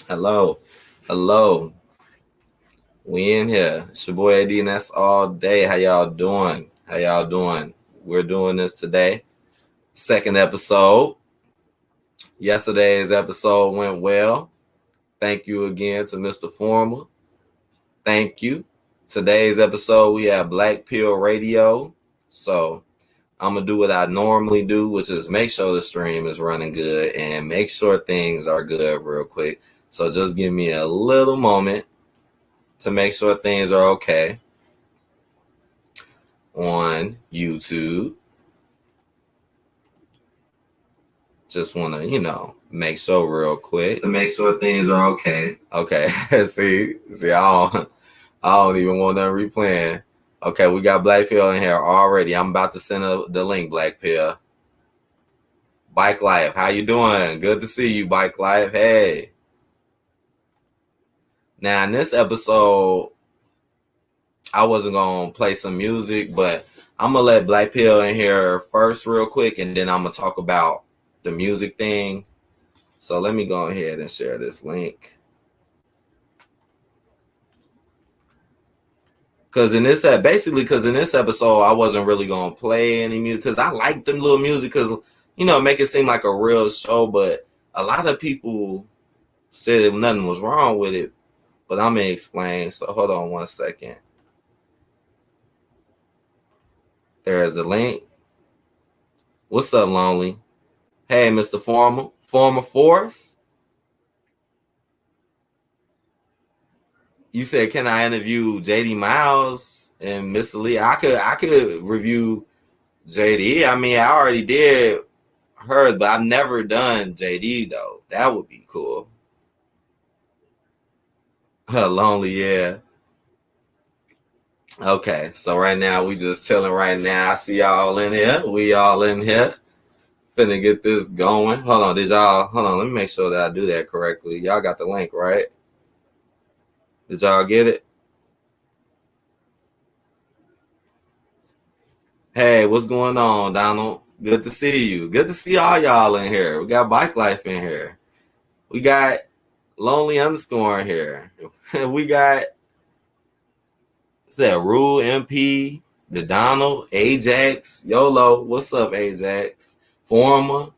Hello, hello. We in here. It's your boy AD, and that's all day. How y'all doing? How y'all doing? We're doing this today. Second episode. Yesterday's episode went well. Thank you again to Mr. Former. Thank you. Today's episode, we have Black Pill Radio. So I'm going to do what I normally do, which is make sure the stream is running good and make sure things are good real quick. So just give me a little moment to make sure things are okay on YouTube. Just want to, make sure real quick to make sure things are okay. Okay. see, I don't even want them replaying. Okay, we got Black Pill in here already. I'm about to send the link, Black Pill. Bike Life, how you doing? Good to see you, Bike Life. Hey. Now, in this episode, I wasn't going to play some music, but I'm going to let Black Pill in here first real quick, and then I'm going to talk about the music thing. So let me go ahead and share this link. Because in this episode, I wasn't really going to play any music because I like them little music because, make it seem like a real show. But a lot of people said nothing was wrong with it, but I'm going to explain. So hold on one second. There's the link. What's up, Lonely? Hey, Mr. Former Force. You said, can I interview JD Miles and Miss Lee? I could review JD. I mean, I already did hers, but I've never done JD though. That would be cool. Lonely, yeah. Okay, so right now we just chilling right now. I see y'all in here. We all in here. Finna get this going. Hold on, let me make sure that I do that correctly. Y'all got the link, right? Did y'all get it? Hey, what's going on, Donald? Good to see you. Good to see all y'all in here. We got Bike Life in here. We got Lonely Underscore in here. We got, what's that, Rule MP, the Donald, Ajax, YOLO. What's up, Ajax? Former.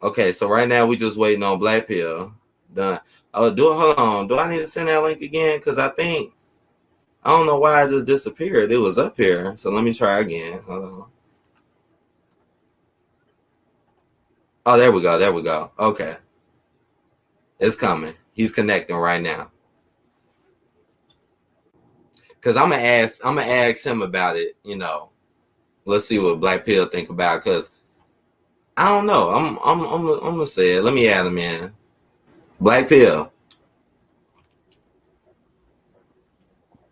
Okay, so right now we just waiting on Black Pill. Done. Oh, hold on. Do I need to send that link again? Because I don't know why it just disappeared. It was up here. So let me try again. Hold on. Oh, there we go. Okay. It's coming. He's connecting right now. Cause I'm gonna ask him about it, Let's see what Black Pill think about, cause I don't know. I'm gonna say it. Let me add him in. Black Pill.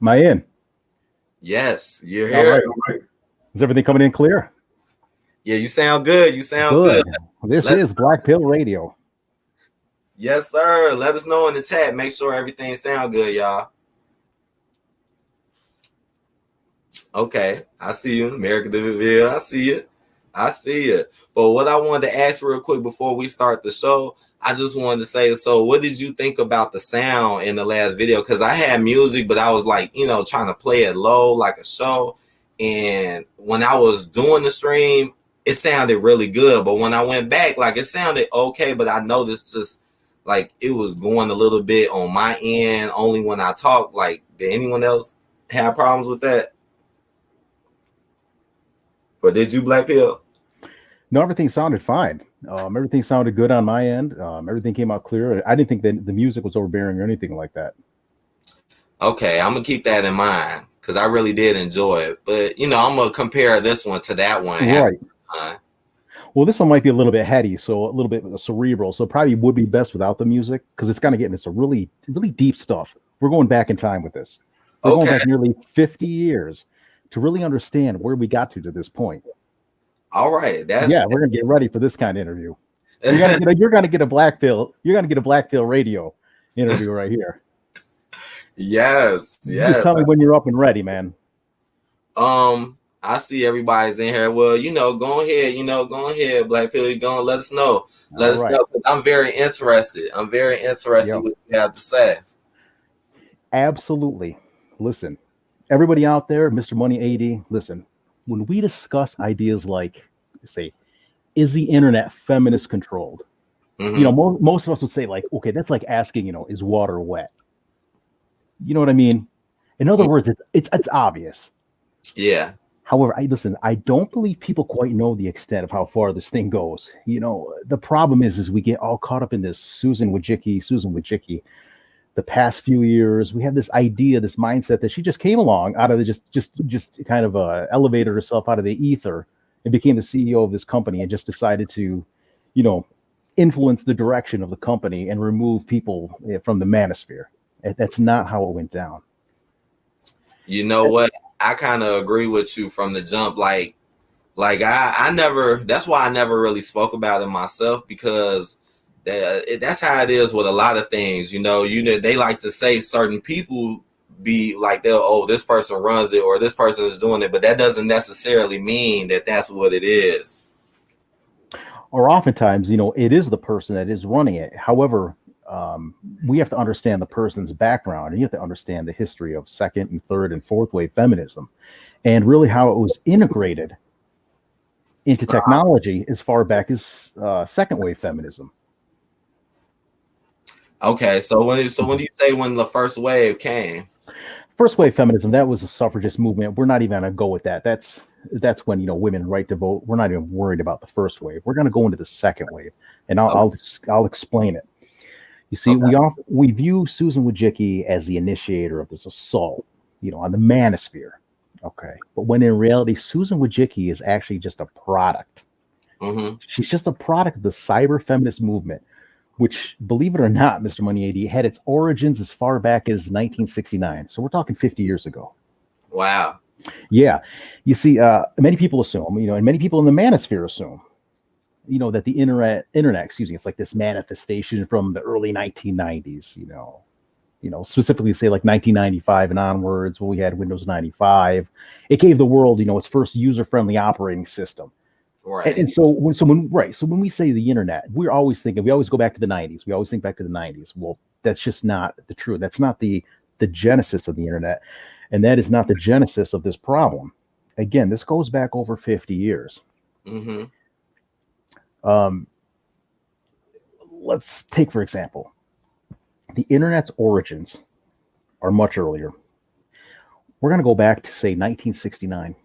Am I in? Yes, you're here. All right. Is everything coming in clear? Yeah, you sound good. Good. This is Black Pill Radio. Yes, sir. Let us know in the chat. Make sure everything sound good, y'all. Okay, I see you, America DeVille. I see it. But what I wanted to ask real quick before we start the show, I just wanted to say, so what did you think about the sound in the last video? Because I had music, but I was like, trying to play it low like a show. And when I was doing the stream, it sounded really good. But when I went back, like it sounded okay, but I noticed just like it was going a little bit on my end only when I talked. Like, did anyone else have problems with that? Or did you, Black Pill? No, everything sounded fine. Everything sounded good on my end. Everything came out clear. I didn't think that the music was overbearing or anything like that. Okay, I'm going to keep that in mind because I really did enjoy it. But, I'm going to compare this one to that one. Right. Well, this one might be a little bit heady, so a little bit cerebral. So probably would be best without the music because it's kind of getting into really, really deep stuff. We're going back in time with this. We're going back nearly 50 years to really understand where we got to this point. All right. We're gonna get ready for this kind of interview. You're gonna get a Black Pill. You're gonna get a Black Pill Radio interview right here. Yes. Just tell me when you're up and ready, man. I I see everybody's in here. Well, go ahead, go ahead, Black Pill. You going to let us know. Let All us right. know. 'Cause I'm very interested. I'm very interested Yeah, what you have to say. absolutely. Listen, everybody out there, Mr. Money AD, listen, when we discuss ideas like, say, is the internet feminist controlled? Mm-hmm. Most of us would say, like, okay, that's like asking, is water wet? You know what I mean? In other Mm-hmm. words, it's obvious. Yeah. However, I don't believe people quite know the extent of how far this thing goes. The problem is we get all caught up in this Susan Wojcicki. The past few years, we have this idea, this mindset that she just came along out of the just kind of elevated herself out of the ether and became the CEO of this company and just decided to, you know, influence the direction of the company and remove people from the manosphere. That's not how it went down. You know what? I kind of agree with you from the jump. Like I never. That's why I never really spoke about it myself because that's how it is with a lot of things. They like to say certain people be like this person runs it or this person is doing it, but that doesn't necessarily mean that that's what it is. Or oftentimes, it is the person that is running it. However, we have to understand the person's background, and you have to understand the history of second and third and fourth wave feminism, and really how it was integrated into technology as far back as second wave feminism. Okay, so when you say when the first wave came, First wave feminism, that was a suffragist movement. We're not even going to go with that. That's when women right to vote. We're not even worried about the first wave. We're going to go into the second wave, and I'll explain it. You see, okay, we view Susan Wojcicki as the initiator of this assault, on the manosphere. Okay, but when in reality, Susan Wojcicki is actually just a product. mm-hmm. She's just a product of the cyber feminist movement, which, believe it or not, Mr. Money AD, had its origins as far back as 1969. So we're talking 50 years ago. Wow, Yeah. You see, many people assume, and many people in the manosphere assume, that the internet, excuse me, it's like this manifestation from the early 1990s, specifically say like 1995 and onwards when we had Windows 95. It gave the world, its first user-friendly operating system. And, right, and so when we say the internet, we always go back to the 90s. We always think back to the 90s. Well, that's just not the truth. That's not the genesis of the internet. And that is not the genesis of this problem. Again, this goes back over 50 years. mm-hmm. Um, let's take, for example, the internet's origins are much earlier. We're going to go back to, say, 1969.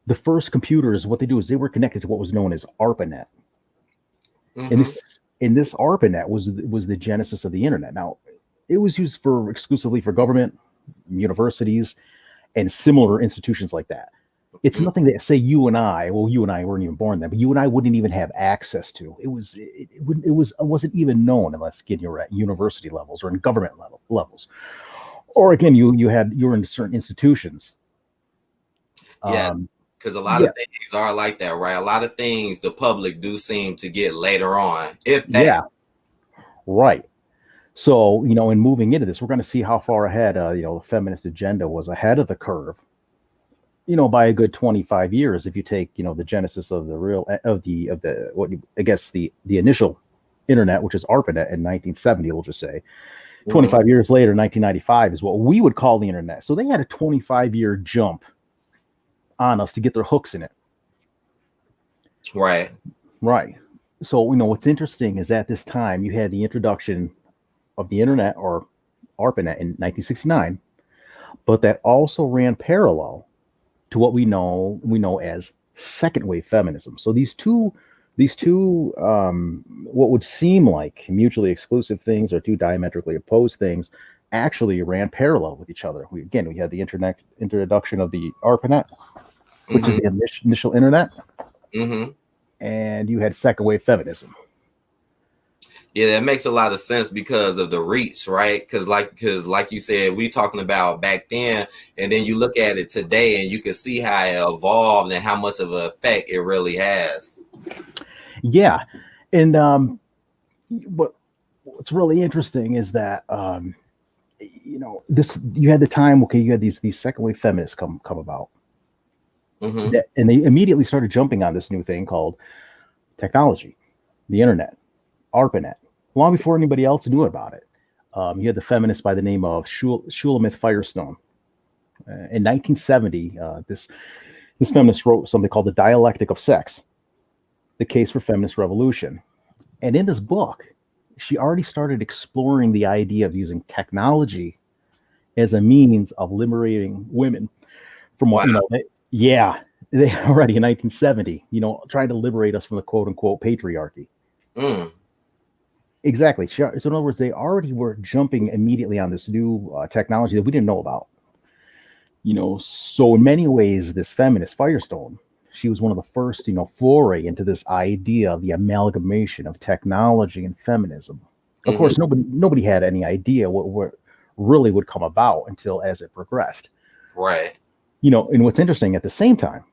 The first computers, what they do is they were connected to what was known as ARPANET. And Mm-hmm. this ARPANET was the genesis of the internet. Now, it was used exclusively for government, universities, and similar institutions like that. It's nothing that, say, you and I weren't even born then, but you and I wouldn't even have access to. It wasn't even known unless, again, you were at university levels or in government levels, or again, you were in certain institutions. Yes, because a lot Yeah, of things are like that, right? A lot of things the public do seem to get later on, if that. yeah, right. So, in moving into this, we're going to see how far ahead, the feminist agenda was ahead of the curve, by a good 25 years. If you take, the genesis of I guess the initial internet, which is ARPANET in 1970, we'll just say, Mm-hmm. 25 years later, 1995 is what we would call the internet. So they had a 25-year jump on us to get their hooks in it. Right. Right. So, what's interesting is at this time you had the introduction of the internet or ARPANET in 1969, but that also ran parallel to what we know as second wave feminism. So these two what would seem like mutually exclusive things or two diametrically opposed things actually ran parallel with each other. We had the introduction of the ARPANET, which is Mm-hmm. the initial internet, Mm-hmm. and you had second wave feminism. Yeah, that makes a lot of sense because of the reach, right? Because like you said, we talking about back then, and then you look at it today, and you can see how it evolved and how much of an effect it really has. Yeah, and what's really interesting is that this, you had the time, okay, you had these second wave feminists come about. Mm-hmm. And they immediately started jumping on this new thing called technology, the internet, ARPANET, long before anybody else knew about it. You had the feminist by the name of Shulamith Firestone. In 1970, this feminist wrote something called The Dialectic of Sex, The Case for Feminist Revolution. And in this book, she already started exploring the idea of using technology as a means of liberating women from what, they already in 1970, trying to liberate us from the quote unquote patriarchy. Mm. Exactly. So in other words, they already were jumping immediately on this new technology that we didn't know about. So in many ways, this feminist Firestone, she was one of the first, foray into this idea of the amalgamation of technology and feminism. Of course, nobody had any idea what really would come about until as it progressed. Right. And what's interesting, at the same time,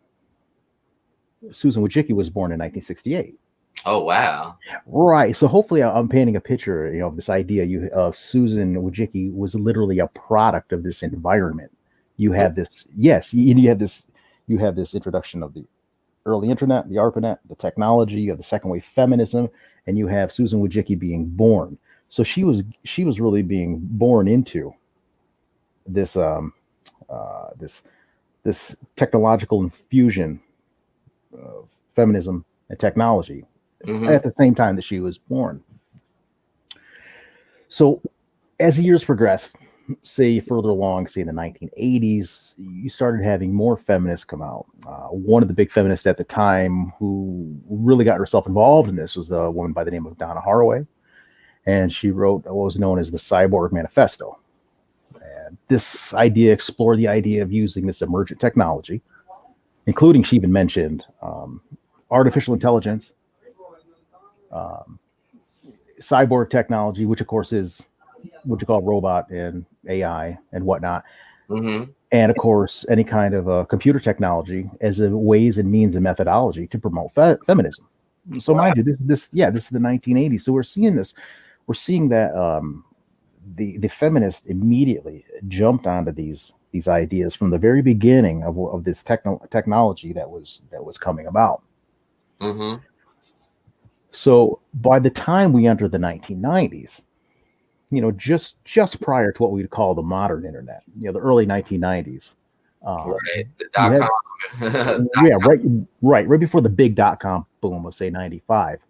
Susan Wojcicki was born in 1968. Oh, wow. Right. So hopefully I'm painting a picture, of this idea. Susan Wojcicki was literally a product of this environment. You have this, yes, you have this introduction of the early internet, the ARPANET, the technology, you have the second wave feminism, and you have Susan Wojcicki being born. So she was really being born into this this technological infusion of feminism and technology at the same time that she was born. So as the years progressed, say further along, say in the 1980s, you started having more feminists come out. One of the big feminists at the time who really got herself involved in this was a woman by the name of Donna Haraway. And she wrote what was known as the Cyborg Manifesto. And this idea explored the idea of using this emergent technology, including, she even mentioned, artificial intelligence, cyborg technology, which of course is what you call robot and AI and whatnot. And of course, any kind of computer technology as a ways and means and methodology to promote feminism. So mind you, this is the 1980s. So we're seeing that the feminists immediately jumped onto these ideas from the very beginning of this technology that was coming about. So by the time we entered the 1990s, just prior to what we'd call the modern internet, the early 1990s. Right. The .com. Right before the big .com boom of say 95.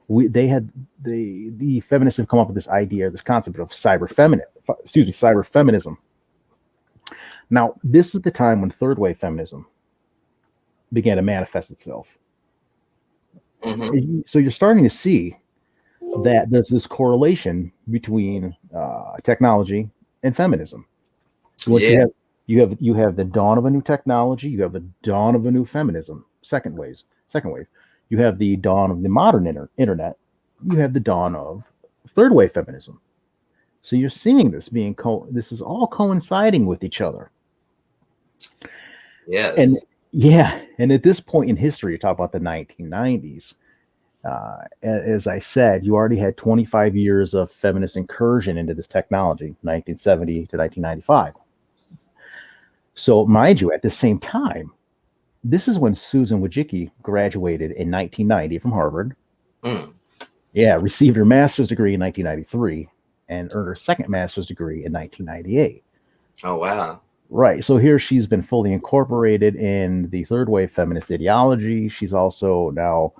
The feminists have come up with this idea, this concept of cyber feminism. Now, this is the time when third wave feminism began to manifest itself. So you're starting to see that there's this correlation between technology and feminism. You have the dawn of a new technology, you have the dawn of a new feminism, second wave. You have the dawn of the modern internet, you have the dawn of third wave feminism. So you're seeing this this is all coinciding with each other. Yes. And at this point in history, you talk about the 1990s. As I said, you already had 25 years of feminist incursion into this technology, 1970 to 1995. So mind you, at the same time, this is when Susan Wojcicki graduated in 1990 from Harvard. Received her master's degree in 1993 and earned her second master's degree in 1998. Oh, wow. Right. So here she's been fully incorporated in the third wave feminist ideology. She's also now,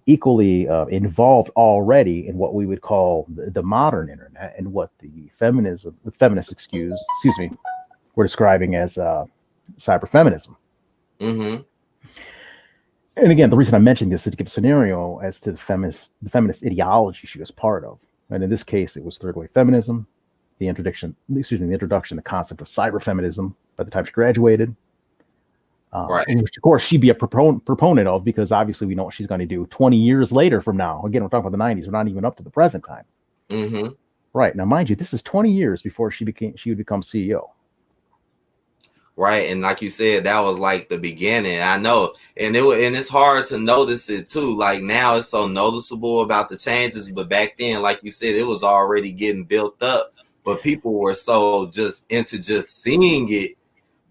equally involved already in what we would call the modern internet and what the feminists, we're describing as cyber feminism. And again, the reason I mentioned this is to give a scenario as to the feminist ideology she was part of. And in this case, it was third wave feminism, the introduction to the concept of cyber feminism by the time she graduated. Which of course she'd be a proponent of, because obviously we know what she's going to do 20 years later from now. Again, we're talking about the 90s. We're not even up to the present time. Right. Now, mind you, this is 20 years before she would become CEO. Right, and like you said, that was like the beginning. I know, and it's hard to notice it too. Like now, it's so noticeable about the changes, but back then, like you said, it was already getting built up. But people were so just into just seeing it.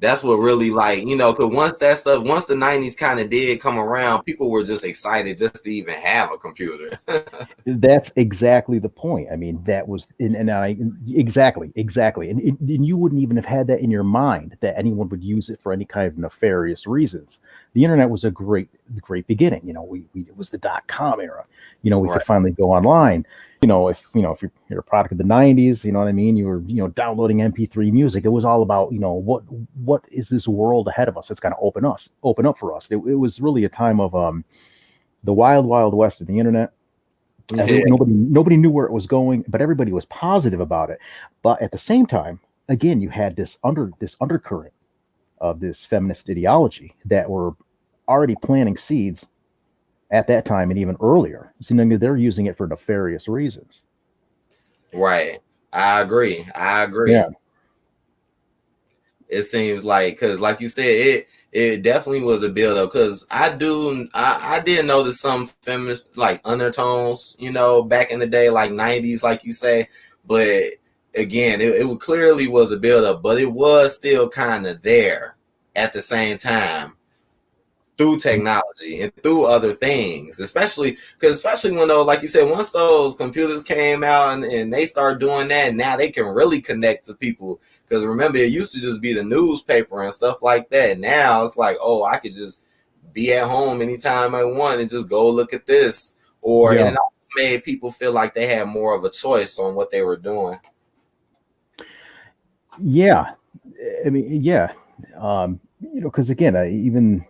That's what really like, because once the '90s kind of did come around, people were just excited just to even have a computer. That's exactly the point. I mean, that was, and I exactly, and you wouldn't even have had that in your mind that anyone would use it for any kind of nefarious reasons. The internet was a great beginning. It was the .com era. We Right. could finally go online. If you're a product of the '90s, you know what I mean. You were downloading MP3 music. It was all about what is this world ahead of us that's going to open up for us. It was really a time of the wild west of the internet. Yeah. Nobody knew where it was going, but everybody was positive about it. But at the same time, again, you had this undercurrent of this feminist ideology that were already planting seeds at that time and even earlier. So they're using it for nefarious reasons. Right. I agree. Yeah. It seems like, because like you said, it definitely was a build up, because I did notice some feminist like undertones, back in the day, like '90s, like you say. But again, it clearly was a build up, but it was still kind of there at the same time, through technology and through other things, especially when, though, like you said, once those computers came out, and they start doing that, now they can really connect to people. Because remember, it used to just be the newspaper and stuff like that. Now it's like, oh, I could just be at home anytime I want and just go look at this. And Yeah. it also made people feel like they had more of a choice on what they were doing. Yeah. I mean, yeah. Because again, even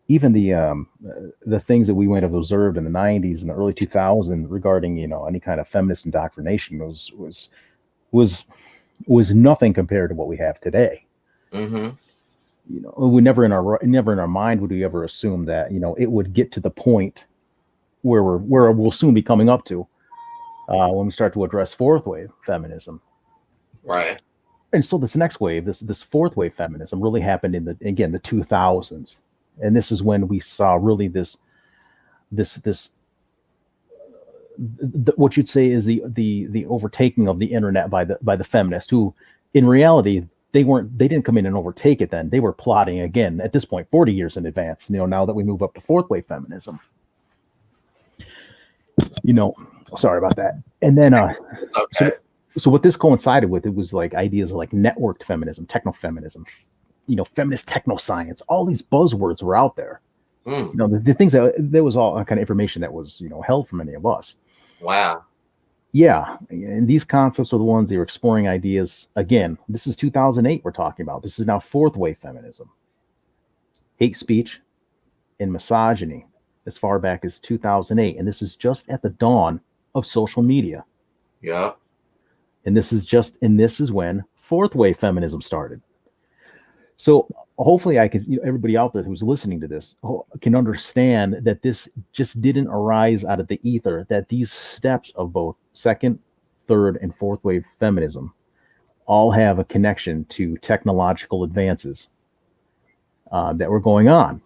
the things that we might have observed in the '90s and the early 2000s regarding any kind of feminist indoctrination was nothing compared to what we have today. Mm-hmm. We never in our mind would we ever assume that it would get to the point where we'll soon be coming up to when we start to address fourth wave feminism. Right. And so this next wave, this fourth wave feminism, really happened in the 2000s, and this is when we saw really this what you'd say is the overtaking of the internet by the feminists, who in reality they didn't come in and overtake it. Then they were plotting again at this point 40 years in advance, now that we move up to fourth wave feminism. Sorry about that. And then It's okay. so what this coincided with, it was like ideas of like networked feminism, techno-feminism, feminist techno-science. All these buzzwords were out there. Mm. The things that there was all kind of information that was held from many of us. Wow. Yeah, and these concepts were the ones they were exploring ideas. Again, this is 2008 we're talking about. This is now fourth wave feminism. Hate speech and misogyny as far back as 2008, and this is just at the dawn of social media. Yeah. And this is when fourth wave feminism started. So hopefully everybody out there who's listening to this can understand that this just didn't arise out of the ether, that these steps of both second, third, and fourth wave feminism all have a connection to technological advances that were going on.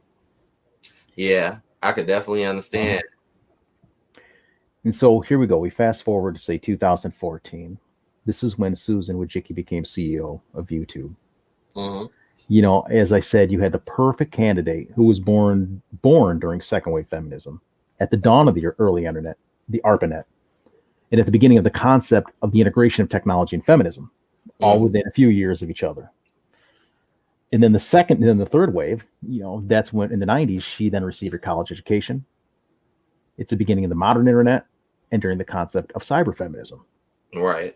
Yeah, I could definitely understand. And so here we go. We fast forward to say 2014. This is when Susan Wojcicki became CEO of YouTube. Mm-hmm. As I said, you had the perfect candidate who was born during second wave feminism, at the dawn of the early internet, the ARPANET, and at the beginning of the concept of the integration of technology and feminism, all within a few years of each other. And then the third wave, that's when in the '90s she then received her college education. It's the beginning of the modern internet, and during the concept of cyber feminism. Right.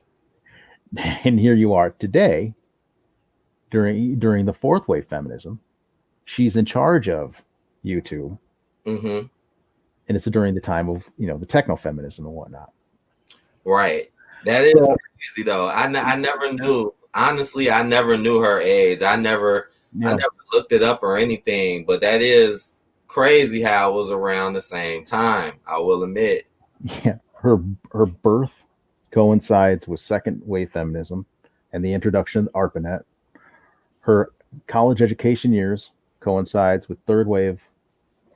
And here you are today, during the fourth wave feminism. She's in charge of YouTube. Mm-hmm. And it's during the time of the techno feminism and whatnot. Right. That is crazy though. I never knew. Honestly, I never knew her age. I never looked it up or anything. But that is crazy how it was around the same time, I will admit. Yeah, her birth coincides with second wave feminism and the introduction of ARPANET. Her college education years coincides with third wave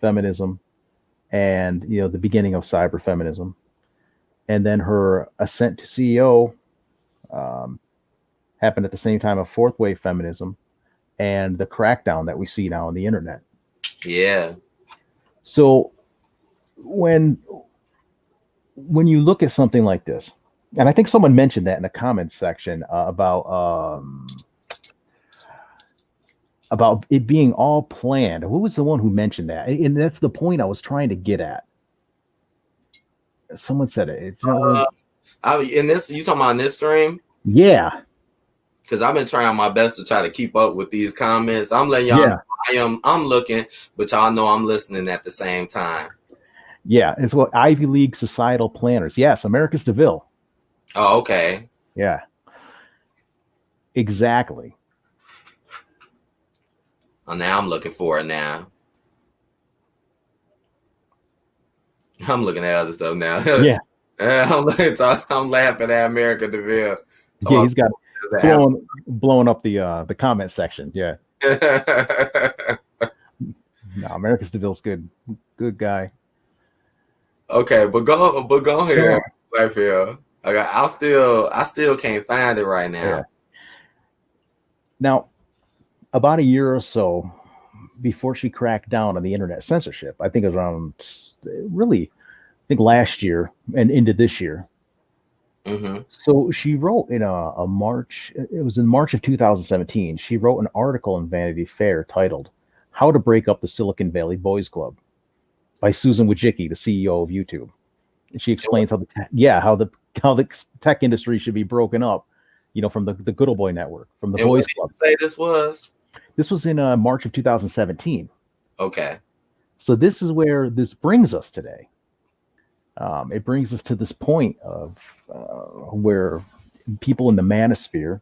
feminism and the beginning of cyber feminism, and then her ascent to CEO um, happened at the same time of fourth wave feminism and the crackdown that we see now on the internet. Yeah. So when you look at something like this, and I think someone mentioned that in the comments section about it being all planned. Who was the one who mentioned that? And that's the point I was trying to get at. Someone said it. It's in this, you talking about in this stream? Yeah. Because I've been trying my best to try to keep up with these comments. I'm letting y'all know I'm looking, but y'all know I'm listening at the same time. Yeah, it's what Ivy League societal planners. Yes, Americus DeVille. Oh, okay. Yeah. Exactly. Oh, now I'm looking for it now. I'm looking at other stuff now. Yeah. I'm laughing at America DeVille. Yeah, he's got blowing up the comment section. Yeah. No, Americus DeVille's good guy. Okay, but go ahead, Blackpill. Okay, I still can't find it right now. Yeah. Now, about a year or so before she cracked down on the internet censorship, I think it was around last year and into this year. Mm-hmm. So she wrote in a March, it was in March of 2017, she wrote an article in Vanity Fair titled "How to Break Up the Silicon Valley Boys Club" by Susan Wojcicki, the CEO of YouTube. And she explains how the tech industry should be broken up, from the good old boy network, from the boys club. Say this was? This was in March of 2017. Okay. So this is where this brings us today. It brings us to this point of where people in the manosphere,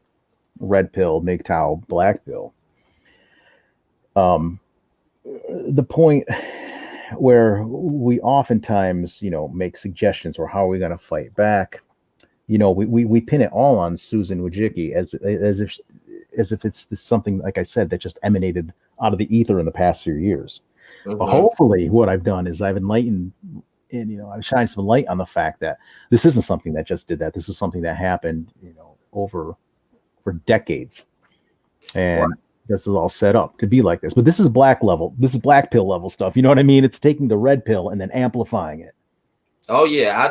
red pill, MGTOW, black pill, the point where we oftentimes, make suggestions or how are we going to fight back. We pin it all on Susan Wojcicki as if it's something, like I said, that just emanated out of the ether in the past few years. Mm-hmm. But hopefully what I've done is I've enlightened and, I've shined some light on the fact that this isn't something that just did that. This is something that happened, for decades. And this is all set up to be like this. But this is black pill level stuff. You know what I mean? It's taking the red pill and then amplifying it. Oh yeah, I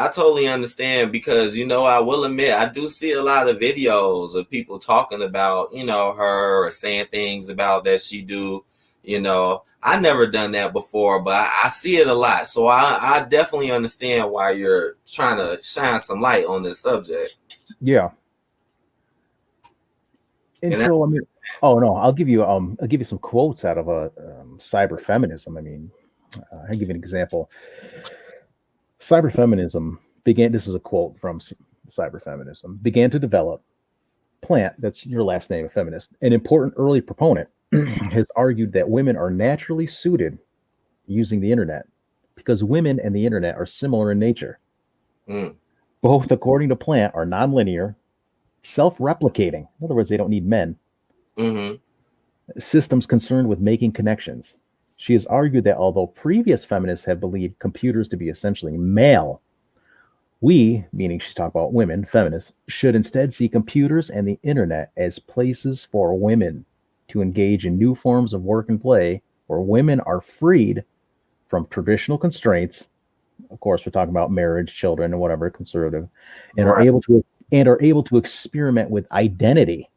totally understand, because I will admit I do see a lot of videos of people talking about her or saying things about that she do. I never done that before, but I see it a lot, so I definitely understand why you're trying to shine some light on this subject. Yeah. And so I mean, I'll give you some quotes out of cyber feminism. I mean, I'll give you an example. Cyber feminism began, this is a quote from cyber feminism, began to develop. Plant, that's your last name, a feminist, an important early proponent, has argued that women are naturally suited using the internet because women and the internet are similar in nature. Both, according to Plant, are nonlinear, self-replicating. In other words, they don't need men. Systems concerned with making connections. She has argued that although previous feminists have believed computers to be essentially male, we, meaning she's talking about women, feminists, should instead see computers and the internet as places for women to engage in new forms of work and play where women are freed from traditional constraints. Of course, we're talking about marriage, children, and whatever, conservative, and are able to experiment with identity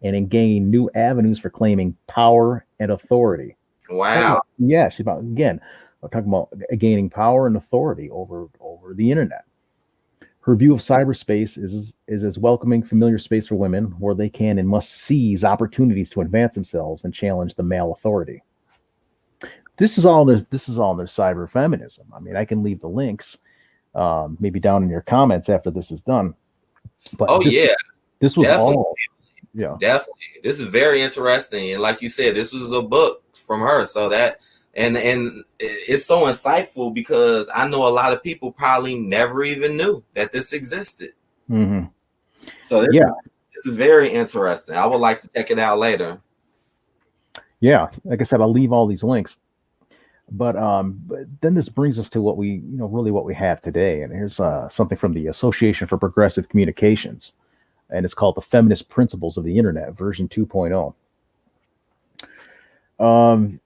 and gain new avenues for claiming power and authority. Wow. Yeah, she's about, again, we're talking about gaining power and authority over the internet. Her view of cyberspace is as welcoming familiar space for women where they can and must seize opportunities to advance themselves and challenge the male authority. This is all in their cyber feminism. I mean, I can leave the links maybe down in your comments after this is done. But this was definitely all. Yeah, definitely. This is very interesting, and like you said, this was a book from her. So that and it's so insightful because I know a lot of people probably never even knew that this existed. So this is very interesting. I would like to check it out later. Yeah, like I said, I'll leave all these links. But then this brings us to what we, really what we have today. And here's something from the Association for Progressive Communications, and it's called the Feminist Principles of the Internet, version 2.0. Um,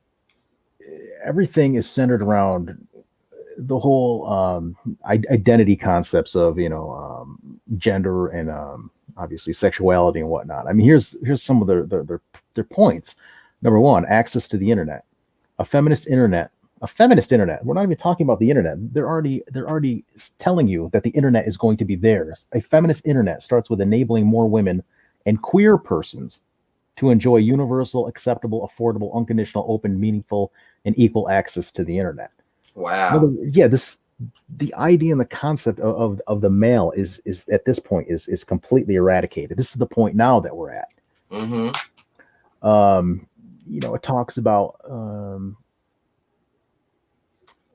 Everything is centered around the whole identity concepts of, gender and obviously sexuality and whatnot. I mean, here's some of their points. Number one, access to the internet. A feminist internet. A feminist internet. We're not even talking about the internet. They're already telling you that the internet is going to be theirs. A feminist internet starts with enabling more women and queer persons to enjoy universal, acceptable, affordable, unconditional, open, meaningful, and equal access to the internet. Wow. Yeah, the idea and the concept of the male is at this point is completely eradicated. This is the point now that we're at. Mm-hmm. It talks about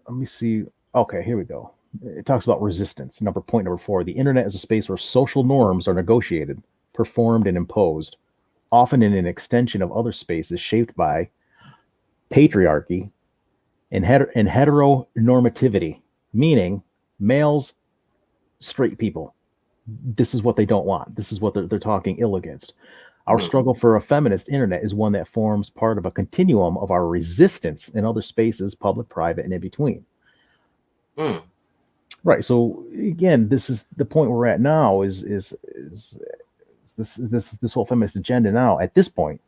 let me see. Okay, here we go. It talks about resistance. Point number 4. The internet is a space where social norms are negotiated, performed, and imposed, often in an extension of other spaces shaped by patriarchy and heteronormativity, meaning males, straight people. This is what they don't want. This is what they're talking ill against. Our struggle for a feminist internet is one that forms part of a continuum of our resistance in other spaces, public, private, and in between. Mm. Right. So again, this is the point we're at now. Is this whole feminist agenda now at this point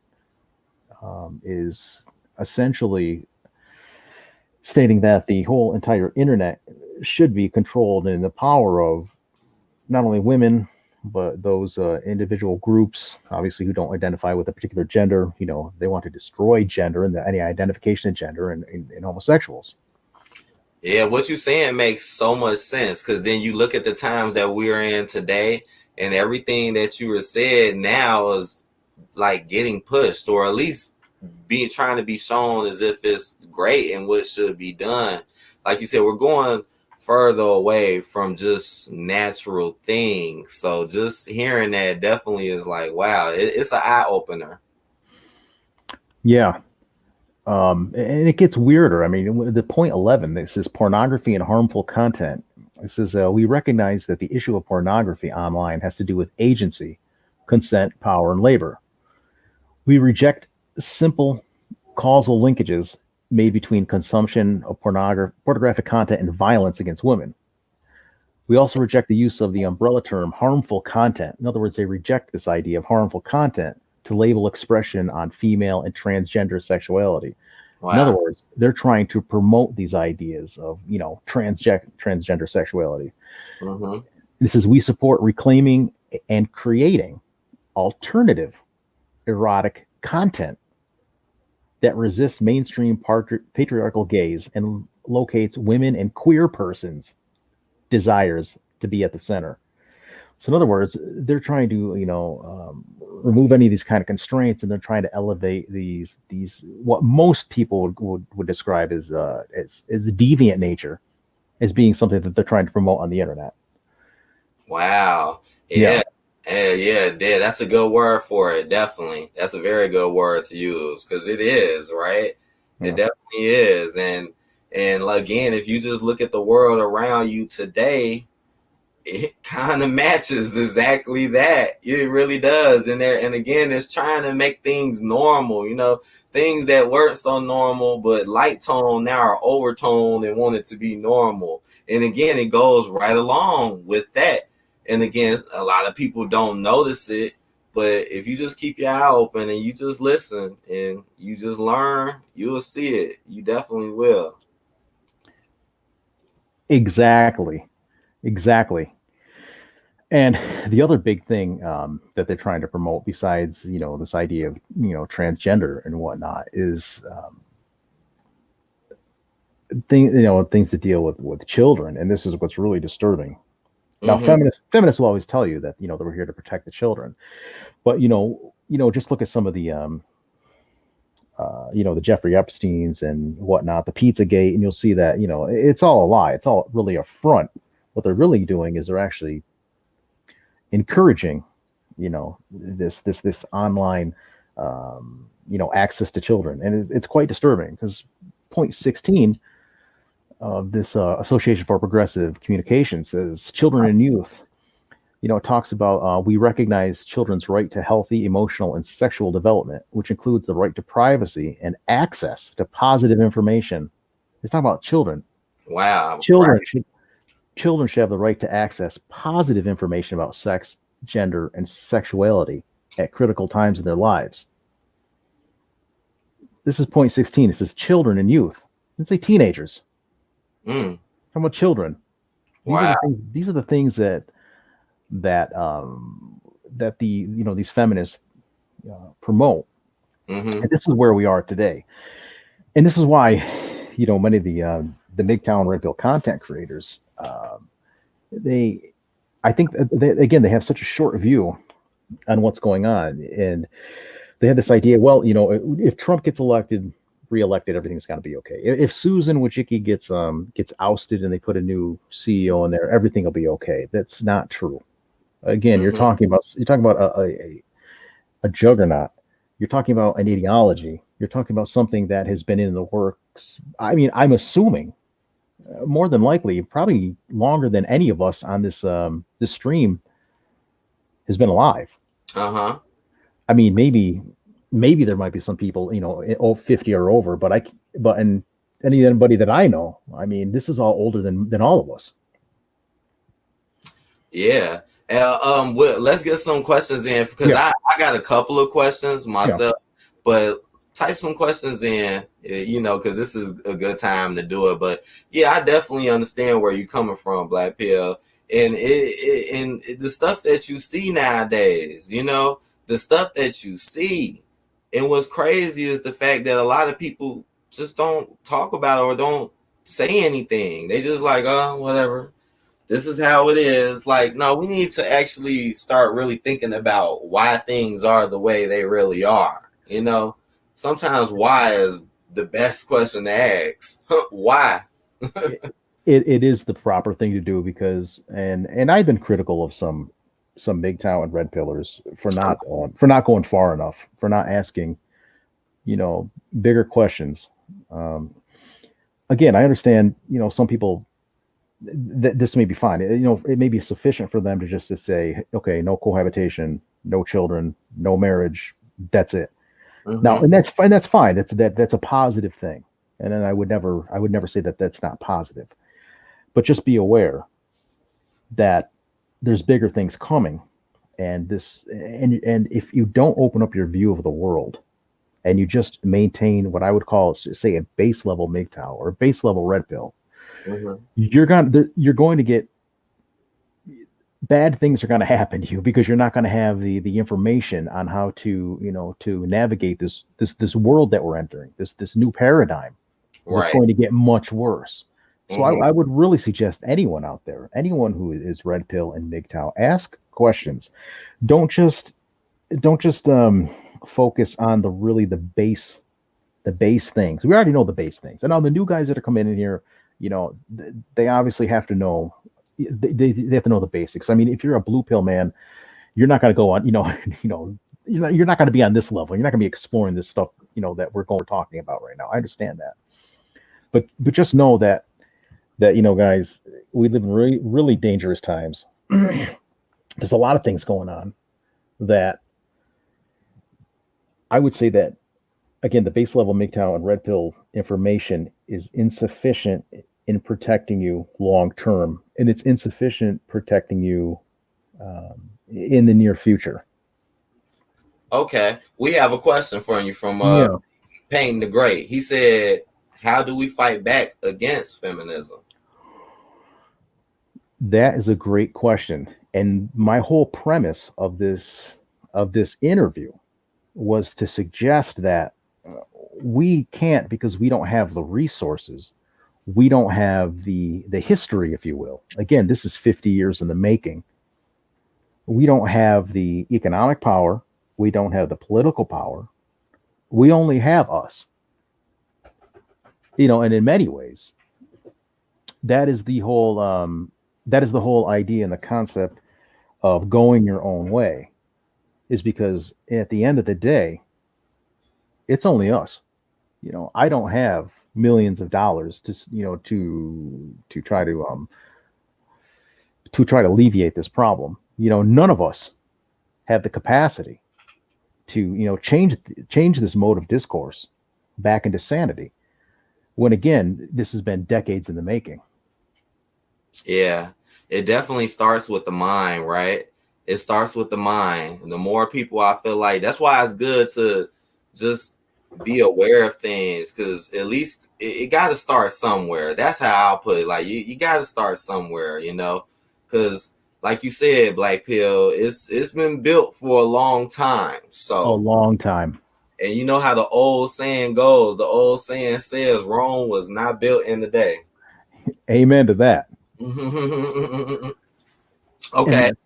is essentially stating that the whole entire internet should be controlled in the power of not only women, but those individual groups, obviously, who don't identify with a particular gender. They want to destroy gender and any identification of gender in homosexuals. Yeah, what you're saying makes so much sense, because then you look at the times that we're in today, and everything that you were said now is like getting pushed, or at least being trying to be shown as if it's great and what should be done. Like you said, we're going further away from just natural things. So just hearing that definitely is like, wow, it's an eye opener. Yeah. And it gets weirder. I mean, the point 11, this is pornography and harmful content. It says, we recognize that the issue of pornography online has to do with agency, consent, power, and labor. We reject simple causal linkages made between consumption of pornographic content and violence against women. We also reject the use of the umbrella term harmful content. In other words, they reject this idea of harmful content to label expression on female and transgender sexuality. Wow. In other words, they're trying to promote these ideas of, transgender sexuality. Mm-hmm. This is, we support reclaiming and creating alternative erotic content that resists mainstream patriarchal gaze and locates women and queer persons' desires to be at the center. So in other words, they're trying to, remove any of these kind of constraints, and they're trying to elevate these what most people would describe as deviant nature as being something that they're trying to promote on the internet. Wow. Yeah. Yeah, that's a good word for it. Definitely. That's a very good word to use, because it is, right? Yeah. It definitely is. And again, if you just look at the world around you today, it kind of matches exactly that. It really does. And again, it's trying to make things normal, things that weren't so normal, but light tone now are overtoned and want it to be normal. And again, it goes right along with that. And again, a lot of people don't notice it, but if you just keep your eye open and you just listen and you just learn, you'll see it. You definitely will. Exactly. And the other big thing that they're trying to promote, besides this idea of transgender and whatnot, is things to deal with children. And this is what's really disturbing. Now, feminists will always tell you that that we're here to protect the children, but just look at some of the the Jeffrey Epsteins and whatnot, the Pizzagate, and you'll see that it's all a lie. It's all really a front. What they're really doing is they're actually encouraging this online access to children, and it's quite disturbing because point 16 of this Association for Progressive Communication says children and youth. It talks about we recognize children's right to healthy emotional and sexual development, which includes the right to privacy and access to positive information. It's talking about children. Wow. Children Right. should children should have the right to access positive information about sex, gender, and sexuality at critical times in their lives. This is point 16. It says children and youth. Let's say teenagers. Mm. Talking about children. Wow. These are the things that these feminists promote. Mm-hmm. And this is where we are today. And this is why, many of the MGTOW and Red Pill content creators, I think again, they have such a short view on what's going on. And they have this idea, well, if Trump gets reelected, everything's going to be okay. If Susan Wojcicki gets ousted and they put a new CEO in there, everything will be okay. That's not true. Again, Mm-hmm. you're talking about a juggernaut. You're talking about an ideology. You're talking about something that has been in the works. I mean, I'm assuming more than likely, probably longer than any of us on this stream has been alive. Uh-huh. I mean, maybe there might be some people, 50 or over, but anybody that I know, I mean, this is all older than all of us. Yeah. Let's get some questions in because I got a couple of questions myself, but type some questions in, because this is a good time to do it. But yeah, I definitely understand where you're coming from, Black Pill, and the stuff that you see nowadays, the stuff that you see. And what's crazy is the fact that a lot of people just don't talk about it or don't say anything. They just like, oh, whatever. This is how it is. Like, no, we need to actually start really thinking about why things are the way they really are. Sometimes why is the best question to ask. Why? It is the proper thing to do because and I've been critical of some MGTOW and red pillars for not going far enough, for not asking, bigger questions. Again, I understand, some people this may be fine. It may be sufficient for them to say, okay, no cohabitation, no children, no marriage. That's it. Mm-hmm. Now, and that's fine. That's fine. That's a positive thing. And then I would never say that that's not positive. But just be aware that there's bigger things coming, and if you don't open up your view of the world, and you just maintain what I would call, say, a base level MGTOW or a base level red pill, mm-hmm. you're going to get bad things are going to happen to you because you're not going to have the information on how to to navigate this world that we're entering, this new paradigm. Right. It's going to get much worse. So I would really suggest anyone out there, anyone who is red pill and MGTOW, ask questions. Don't just focus on the base things. We already know the base things. And now the new guys that are coming in here, they obviously have to know. They have to know the basics. I mean, if you're a blue pill man, you're not going to go on. You're not going to be on this level. You're not going to be exploring this stuff. That we're talking about right now. I understand that, but just know that guys, we live in really, really dangerous times. There's a lot of things going on that I would say that, again, the base level MGTOW and red pill information is insufficient in protecting you long term, and it's insufficient protecting you in the near future. Okay, we have a question for you from Payne the Great. He said, how do we fight back against feminism? That is a great question. And my whole premise of this interview was to suggest that we can't, because we don't have the resources. We don't have the history, if you will. Again, this is 50 years in the making. We don't have the economic power. We don't have the political power. We only have us. And in many ways, that is the whole idea and the concept of going your own way, is because at the end of the day, It's only us. I don't have millions of dollars to try to alleviate this problem. None of us have the capacity to change this mode of discourse back into sanity. When again, this has been decades in the making. Yeah, it definitely starts with the mind, right? It starts with the mind. The more people, I feel like that's why it's good to just be aware of things, because at least it got to start somewhere. That's how I'll put it. Like you got to start somewhere, because like you said, Black Pill, it's been built for a long time. A So, long time. and you know how the old saying goes. The old saying says Rome was not built in a day. Amen to that. Okay. And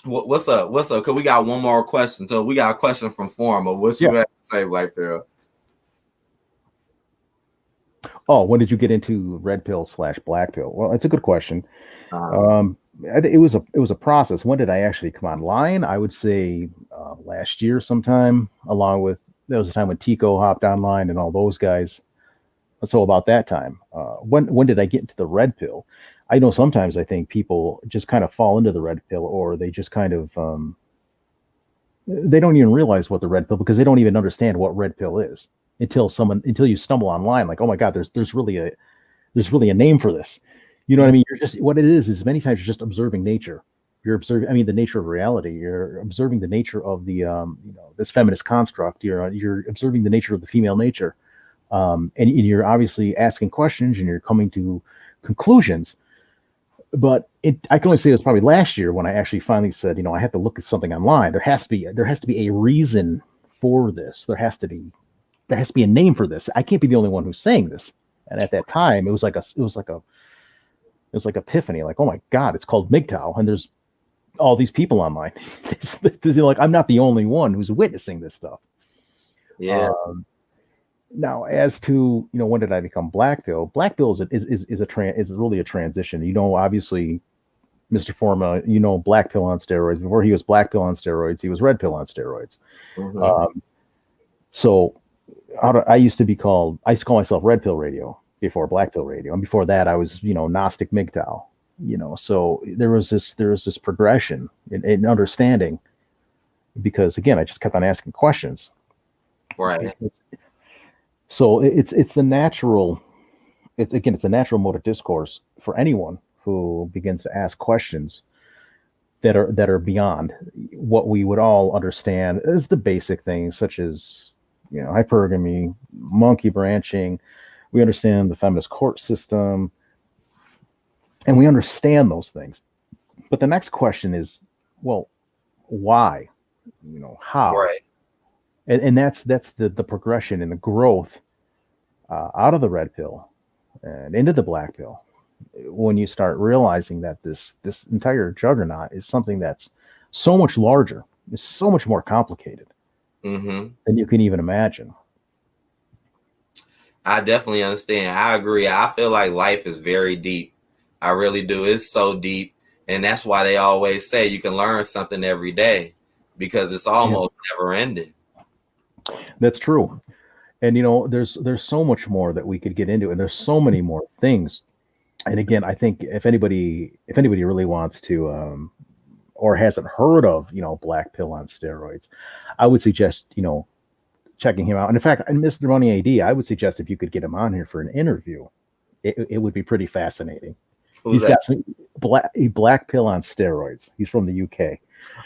What's up? What's up? Cause we got one more question. So we got a question from Former. What yeah. you have to say, Black Pill? Oh, when did you get into red pill / black pill? Well, it's a good question. Um, Um, it was a process. When did I actually come online? I would say last year sometime. Along with there was a time when Tico hopped online and all those guys. So about that time. When did I get into the red pill? I know sometimes I think people just kind of fall into the red pill, or they just kind of they don't even realize what the red pill, because they don't even understand what red pill is until you stumble online, like, oh my god, there's really a name for this. You know what I mean? You're just what it is many times you're just observing nature. You're observing, I mean, the nature of reality. You're observing the nature of the this feminist construct. You're observing the nature of the female nature, and you're obviously asking questions and you're coming to conclusions. But I can only say it was probably last year when I actually finally said, I have to look at something online. There has to be a reason for this. There has to be a name for this. I can't be the only one who's saying this. And at that time, it was like epiphany. Like, oh my god, it's called MGTOW, and there's all these people online. Like, I'm not the only one who's witnessing this stuff. yeah. Now, as to when did I become black pill? Black pill is really a transition. Obviously, Mr. Forma, black pill on steroids. Before he was black pill on steroids, he was red pill on steroids. Mm-hmm. So I used to call myself Red Pill Radio before Black Pill Radio, and before that I was Gnostic MGTOW. So there was this progression in understanding, because again I just kept on asking questions. Right. So it's the natural. It's a natural mode of discourse for anyone who begins to ask questions that are beyond what we would all understand as the basic things, such as hypergamy, monkey branching. We understand the feminist court system, and we understand those things. But the next question is, well, why? How? Right. And that's the progression and the growth out of the red pill and into the black pill. When you start realizing that this entire juggernaut is something that's so much larger, is so much more complicated Mm-hmm. than you can even imagine. I definitely understand. I agree. I feel like life is very deep. I really do. It's so deep, and that's why they always say you can learn something every day, because it's Yeah, almost never ending. that's true. And there's so much more that we could get into, and there's so many more things. And again, I think if anybody really wants to or hasn't heard of black pill on steroids, I would suggest checking him out. And in fact, and Mr. Money AD, I would suggest if you could get him on here for an interview, it would be pretty fascinating. Who's He's that? got some black pill on steroids. He's from the UK.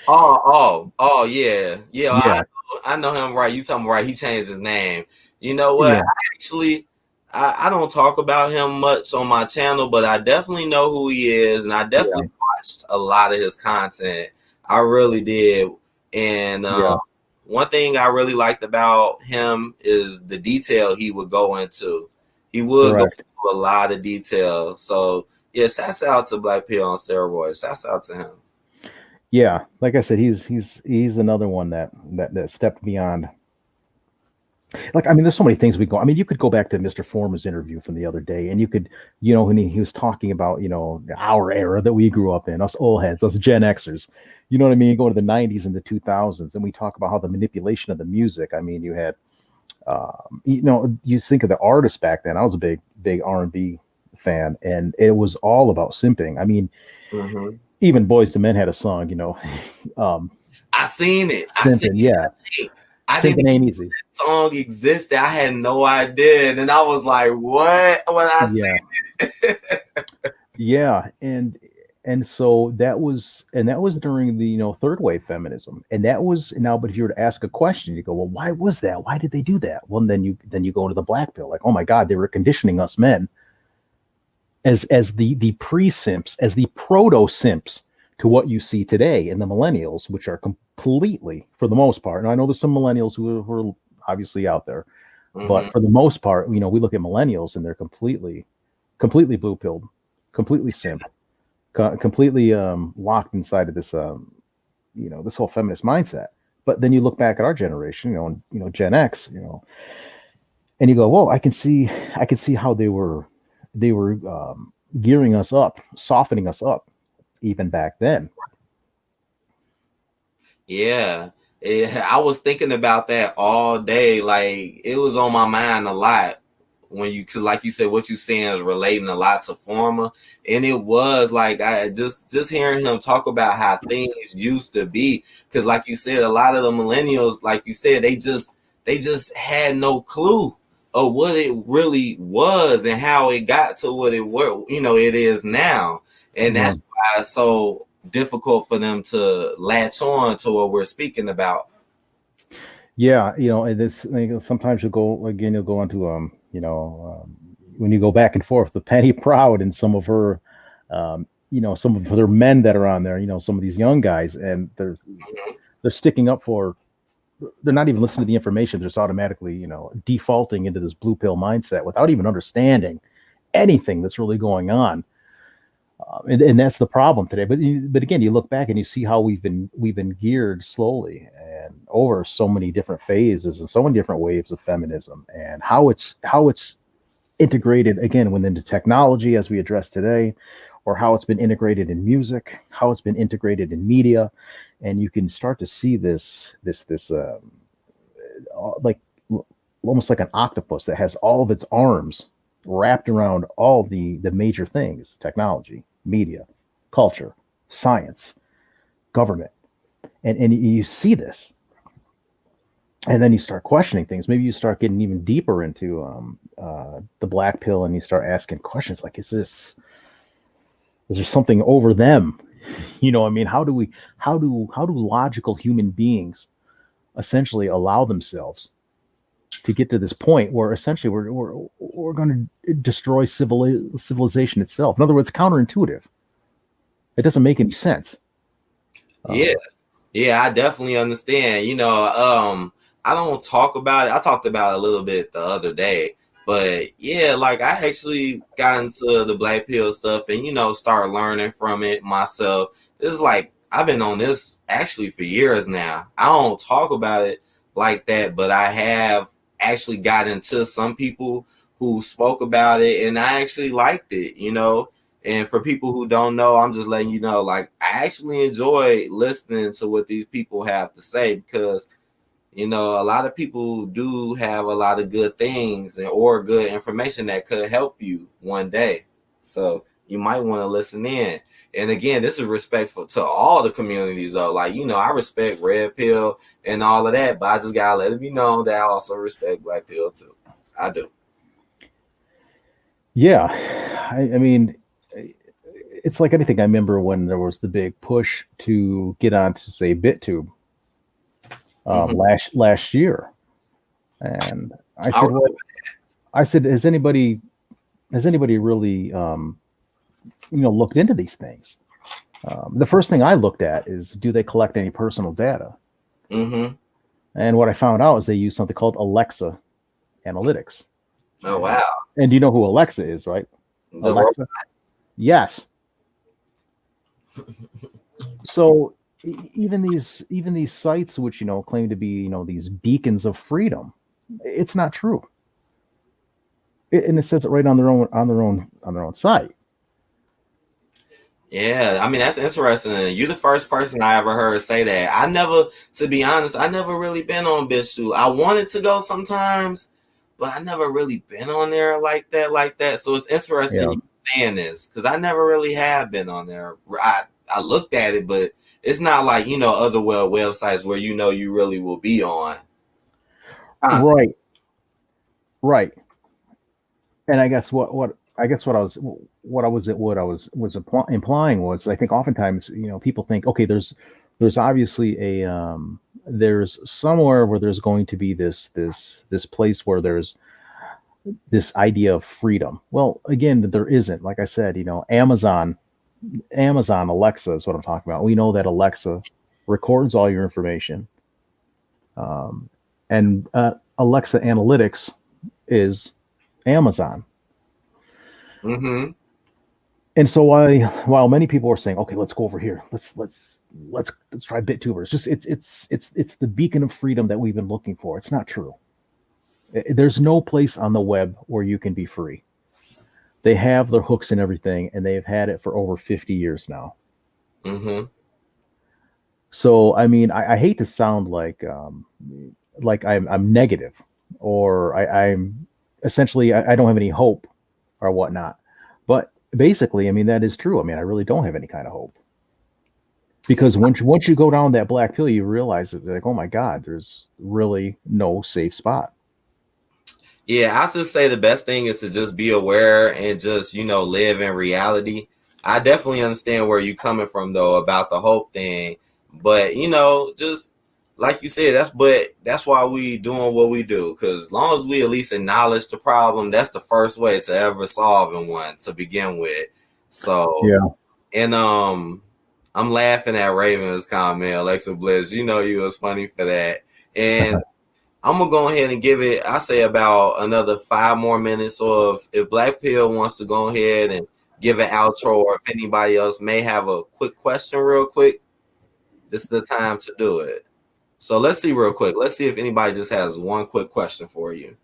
Oh, yeah, yeah. Yeah, I know him. Right, you talking right? He changed his name. You know what? yeah, Actually, I don't talk about him much on my channel, but I definitely know who he is, and I yeah, definitely watched a lot of his content. I really did, and yeah. one thing I really liked about him is the detail he would go into. He would go Correct. into a lot of detail. So yeah, shouts out to Black Pill on steroids. Shouts out to him. Yeah, like I said, he's another one that stepped beyond Like, I mean, there's so many things we go. I mean, you could go back to Mr. Foreman's interview from the other day, and you could, when he was talking about, our era that we grew up in, us old heads, us Gen Xers, you know what I mean? Go to the 90s and the 2000s, and we talk about how the manipulation of the music. I mean, you had, you think of the artists back then. I was a big R&B fan, and it was all about simping. I mean, Mm-hmm. even Boys to Men had a song, I seen it. I seen simping, yeah, it. I didn't simping even ain't know easy. that song existed. I had no idea. And then I was like, what? When I Yeah. seen it. Yeah, and so that was during the third wave feminism, and that was now. But if you were to ask a question, you go, well, why was that? Why did they do that? Well, then you go into the black pill, like, oh my God, they were conditioning us men as the pre simps, as the proto simps to what you see today in the millennials, which are completely, for the most part. And I know there's some millennials who are obviously out there, Mm-hmm. but for the most part, we look at millennials and they're completely blue pilled, completely simp, completely locked inside of this this whole feminist mindset. But then you look back at our generation, and Gen X, and you go, whoa, I can see how they were gearing us up, softening us up, even back then. Yeah. I was thinking about that all day. Like it was on my mind a lot when you could, like you said, what you saying is relating a lot to former. And it was like I just hearing him talk about how things used to be. Cause like you said, a lot of the millennials, like you said, they just had no clue of what it really was and how it got to what it is now. And Yeah, that's why it's so difficult for them to latch on to what we're speaking about. yeah, and this sometimes you'll go onto when you go back and forth with Penny Proud and some of her some of their men that are on there, some of these young guys, and they're sticking up for, they're not even listening to the information. They're just automatically, defaulting into this blue pill mindset without even understanding anything that's really going on. And that's the problem today. But again, you look back and you see how we've been geared slowly and over so many different phases and so many different waves of feminism, and how it's integrated again within the technology as we address today, or how it's been integrated in music, how it's been integrated in media, and you can start to see this like almost like an octopus that has all of its arms wrapped around all the major things: technology, media, culture, science, government. And you see this, and then you start questioning things. Maybe you start getting even deeper into the black pill, and you start asking questions like, is there something over them? I mean, how do logical human beings essentially allow themselves to get to this point where essentially we're going to destroy civilization itself? In other words, counterintuitive. It doesn't make any sense. Yeah. Uh, Yeah, I definitely understand. I don't talk about it. I talked about it a little bit the other day, but yeah, like I actually got into the black pill stuff and start learning from it myself. It's like I've been on this actually for years now. I don't talk about it like that, but I have actually got into some people who spoke about it and I actually liked it. And for people who don't know, I'm just letting you know, like, I actually enjoy listening to what these people have to say because, a lot of people do have a lot of good things or good information that could help you one day. So you might want to listen in. And again, this is respectful to all the communities, though. Like, I respect Red Pill and all of that, but I just got to let it be known that I also respect Black Pill, too. I do. yeah, I mean, it's like anything. I remember when there was the big push to get on to say BitTube Hmm. last year, and I I said, well, has anybody really looked into these things? The first thing I looked at is, do they collect any personal data? hmm And what I found out is they use something called Alexa analytics. Oh, And wow. and you know who Alexa is, right? The world. Alexa. Yes. So even these sites which claim to be these beacons of freedom, It's not true. And it says it right on their own site. Yeah, I mean that's interesting. You're the first person I ever heard say that. To be honest, I never really been on BitChute. I wanted to go sometimes, but I never really been on there like that, So it's interesting Yeah. you saying this because I never really have been on there. I looked at it, but it's not like other websites where you really will be on. Constantly. Right. Right. And I guess what I was implying was I think oftentimes people think, okay, there's obviously there's somewhere where there's going to be this place where there's this idea of freedom. Well, again, there isn't. Like I said, Amazon Alexa is what I'm talking about. We know that Alexa records all your information, and Alexa Analytics is Amazon. Mm-hmm. And so while many people are saying, okay, let's go over here, let's try BitTuber. It's the beacon of freedom that we've been looking for. It's not true. There's no place on the web where you can be free. They have their hooks and everything, and they've had it for over 50 years now. Mm-hmm. So I mean, I hate to sound like I'm negative, or I'm essentially I don't have any hope or whatnot. But basically, I mean, that is true. I mean, I really don't have any kind of hope because once you go down that black pill, you realize that like, oh my God, there's really no safe spot. Yeah, I should say the best thing is to just be aware and just, live in reality. I definitely understand where you're coming from though about the hope thing. But, just like you said, that's why we doing what we do. Cause as long as we at least acknowledge the problem, that's the first way to ever solving one to begin with. So Yeah. and I'm laughing at Raven's comment, Alexa Bliss. You was funny for that. And I'm gonna go ahead and give it. I say about another 5 more minutes. So if Black Pill wants to go ahead and give an outro, or if anybody else may have a quick question, real quick, this is the time to do it. So let's see real quick. Let's see if anybody just has one quick question for you.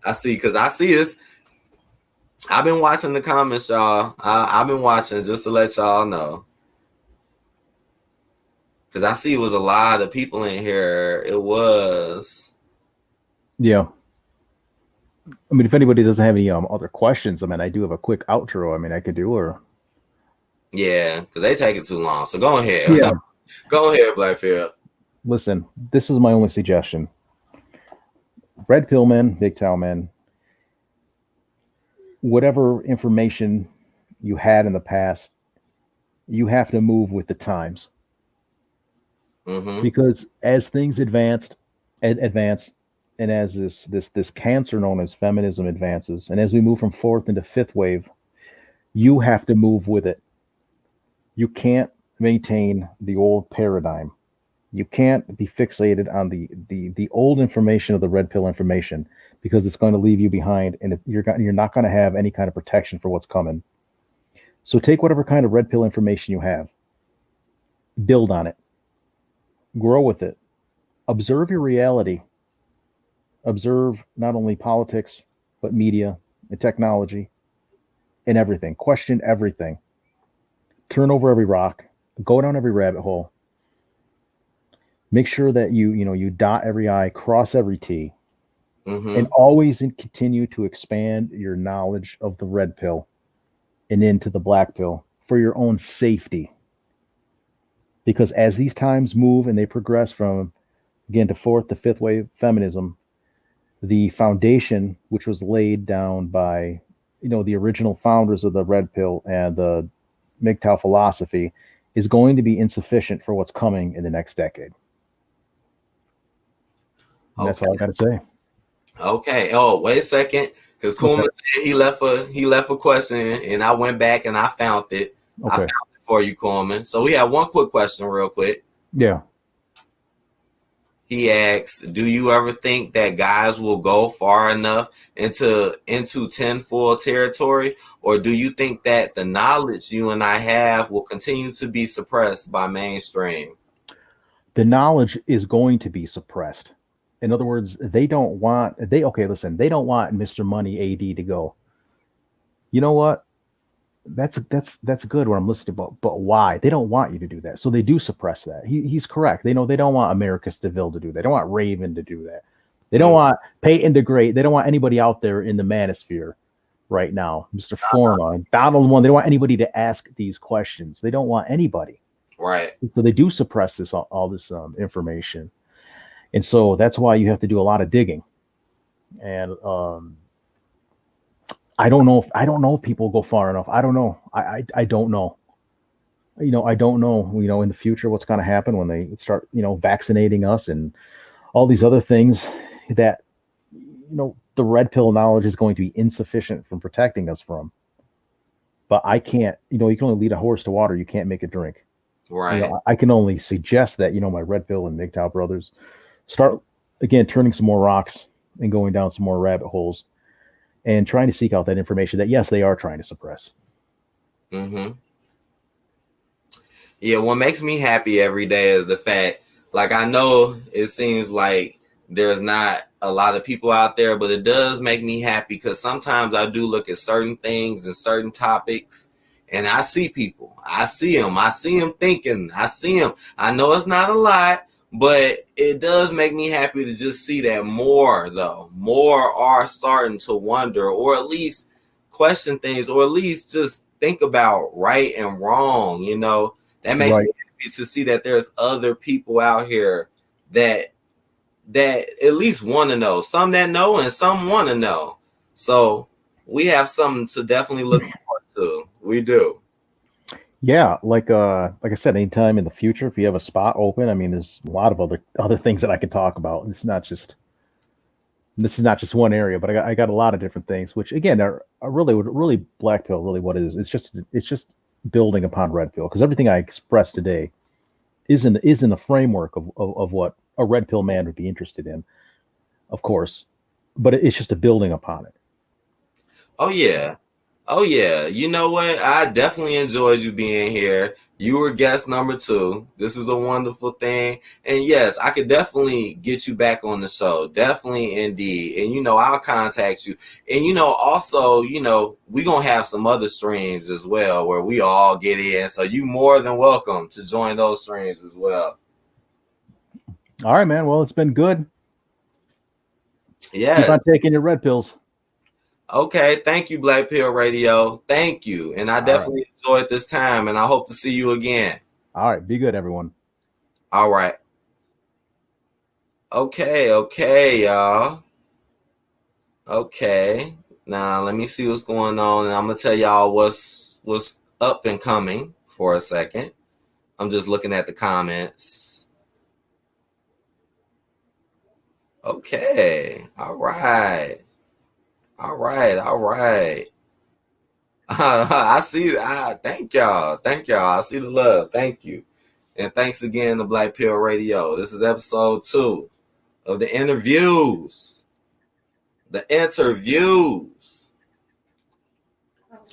I see this. I've been watching the comments, y'all. I've been watching just to let y'all know. Because I see it was a lot of people in here. It was. Yeah. I mean, if anybody doesn't have any other questions, I mean, I do have a quick outro. I mean, I could do or. Yeah, because they take it too long. So go ahead. Yeah. Go ahead, Blackfield. Listen, this is my only suggestion. Red pill men, MGTOW men, whatever information you had in the past, you have to move with the times. Mm-hmm. Because as things advance, and as this cancer known as feminism advances, and as we move from fourth into fifth wave, you have to move with it. You can't maintain the old paradigm. You can't be fixated on the old information of the red pill information because it's going to leave you behind, and you're not going to have any kind of protection for what's coming. So take whatever kind of red pill information you have, build on it, grow with it, observe your reality, observe not only politics but media and technology and everything. Question everything. Turn over every rock. Go down every rabbit hole. Make sure that you dot every I, cross every T, and always continue to expand your knowledge of the red pill and into the black pill for your own safety. Because as these times move and they progress from, again, to fourth to fifth wave feminism, the foundation which was laid down by the original founders of the red pill and the MGTOW philosophy is going to be insufficient for what's coming in the next decade. Okay. That's all I got to say. Okay. Oh, wait a second, because Kuhlman said he left a question, and I went back and I found it. Okay. I found it for you, Kuhlman. So we have one quick question, real quick. Yeah. He asks, "Do you ever think that guys will go far enough into tinfoil territory, or do you think that the knowledge you and I have will continue to be suppressed by mainstream?" the knowledge is going to be suppressed. In other words, they don't want okay, listen, they don't want Mr. Money AD to go, you know what? That's good what I'm listening about, but why? They don't want you to do that. So they do suppress that. He's correct. They know they don't want America Stiville to do that. They don't want Raven to do that. They don't want Peyton to Great. They don't want anybody out there in the manosphere right now. Mr. Forma, Donald One. They don't want anybody to ask these questions. They don't want anybody. Right. So they do suppress this all this information. And so that's why you have to do a lot of digging. And I don't know if people go far enough. I don't know. I don't know. I don't know, in the future what's going to happen when they start, vaccinating us and all these other things that, the red pill knowledge is going to be insufficient from protecting us from. But I can't, you can only lead a horse to water. You can't make it drink. Right. I can only suggest that, my red pill and MGTOW brothers start, again, turning some more rocks and going down some more rabbit holes and trying to seek out that information that, yes, they are trying to suppress. Mm-hmm. Yeah, what makes me happy every day is the fact, like, I know it seems like there's not a lot of people out there, but it does make me happy because sometimes I do look at certain things and certain topics and I see people. I see them thinking. I see them. I know it's not a lot, but it does make me happy to just see that more are starting to wonder or at least question things or at least just think about right and wrong, That makes me happy to see that there's other people out here that at least want to know. Some that know and some want to know. So we have something to definitely look forward to. We do. Yeah, like I said, anytime in the future, if you have a spot open, I mean, there's a lot of other things that I could talk about. This is not just one area, but I got a lot of different things, which again are really black pill. Really, what it is? It's just building upon red pill because everything I expressed today is in the framework of what a red pill man would be interested in, of course, but it's just a building upon it. Oh yeah. Oh yeah. You know what? I definitely enjoyed you being here. You were guest number 2. This is a wonderful thing. And yes, I could definitely get you back on the show. Definitely indeed. And I'll contact you. And also, we gonna have some other streams as well where we all get in. So you more than welcome to join those streams as well. All right, man. Well, it's been good. Yeah. Keep on taking your red pills. Okay, thank you, Black Pill Radio. Thank you. And I definitely enjoyed this time, and I hope to see you again. All right, be good, everyone. All right. Okay, y'all. Okay. Now, let me see what's going on, and I'm going to tell y'all what's up and coming for a second. I'm just looking at the comments. Okay. All right. I see. Thank y'all. I see the love. Thank you. And thanks again to Black Pill Radio. This is episode 2 of the interviews.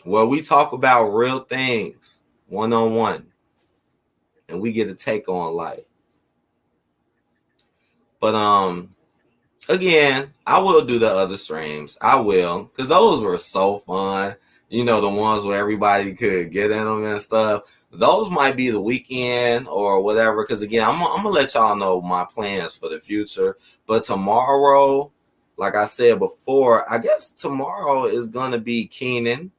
Where we talk about real things one-on-one. And we get a take on life. But again, I will do the other streams. I will, because those were so fun. The ones where everybody could get in them and stuff. Those might be the weekend or whatever. Because again, I'm gonna let y'all know my plans for the future. But tomorrow, like I said before, I guess tomorrow is gonna be Keenan.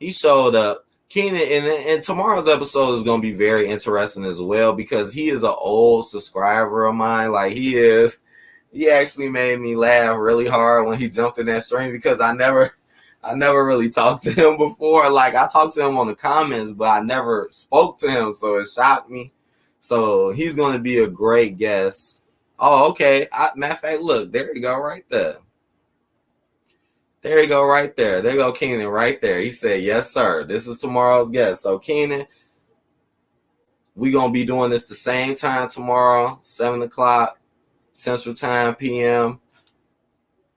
He showed up. Keenan, and tomorrow's episode is gonna be very interesting as well because he is an old subscriber of mine. Like he is. He actually made me laugh really hard when he jumped in that stream because I never really talked to him before. Like I talked to him on the comments, but I never spoke to him, so it shocked me. So he's going to be a great guest. Oh, okay. Matter of fact, look, there you go, right there. There you go, right there. There you go, Keenan, right there. He said, "Yes, sir. This is tomorrow's guest." So Keenan, we gonna be doing this the same time tomorrow, 7:00. Central Time PM.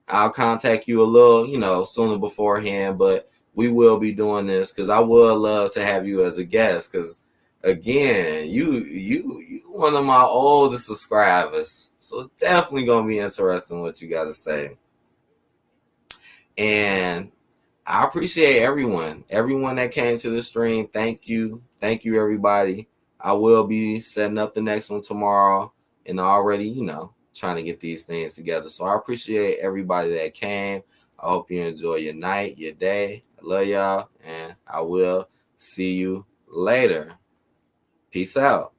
I'll contact you a little, sooner beforehand, but we will be doing this because I would love to have you as a guest. Because again, you one of my oldest subscribers. So it's definitely gonna be interesting what you gotta say. And I appreciate everyone that came to the stream. Thank you, everybody. I will be setting up the next one tomorrow, and already, trying to get these things together. So I appreciate everybody that came. I hope you enjoy your night, your day. I love y'all, and I will see you later. Peace out.